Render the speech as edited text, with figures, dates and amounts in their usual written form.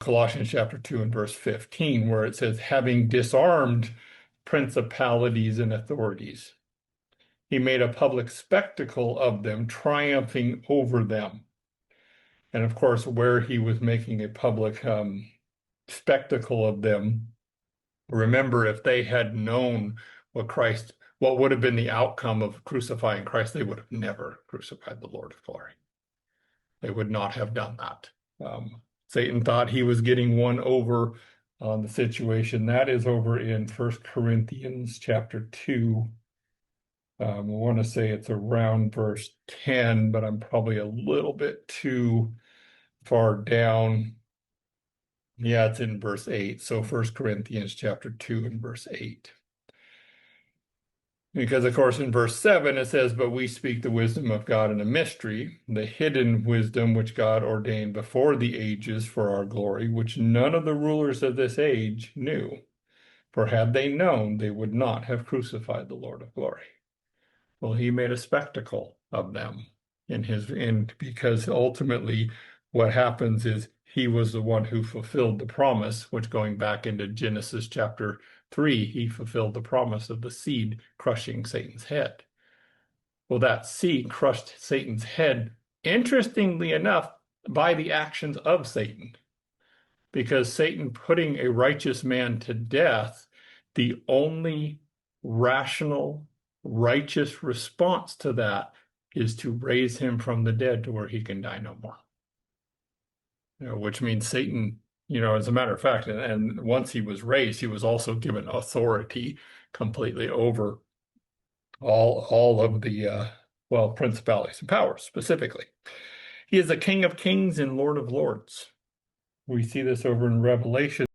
Colossians chapter 2 and verse 15, where it says, having disarmed principalities and authorities, he made a public spectacle of them, triumphing over them. And of course, where he was making a public spectacle of them, remember, if they had known what would have been the outcome of crucifying Christ, they would have never crucified the Lord of glory. They would not have done that. Satan thought he was getting one over on the situation. That is over in 1 Corinthians chapter 2. I want to say it's around verse 10, but I'm probably a little bit too far down. Yeah, it's in verse 8. So 1 Corinthians chapter 2 and verse 8. Because, of course, in verse 7 it says, but we speak the wisdom of God in a mystery, the hidden wisdom which God ordained before the ages for our glory, which none of the rulers of this age knew. For had they known, they would not have crucified the Lord of glory. Well, he made a spectacle of them because ultimately what happens is he was the one who fulfilled the promise, which, going back into Genesis chapter 3, he fulfilled the promise of the seed crushing Satan's head. Well, that seed crushed Satan's head, interestingly enough, by the actions of Satan. Because Satan putting a righteous man to death, the only rational, righteous response to that is to raise him from the dead to where he can die no more. Which means Satan, as a matter of fact, and once he was raised, he was also given authority completely over all of the principalities and powers specifically. He is the King of Kings and Lord of Lords. We see this over in Revelation.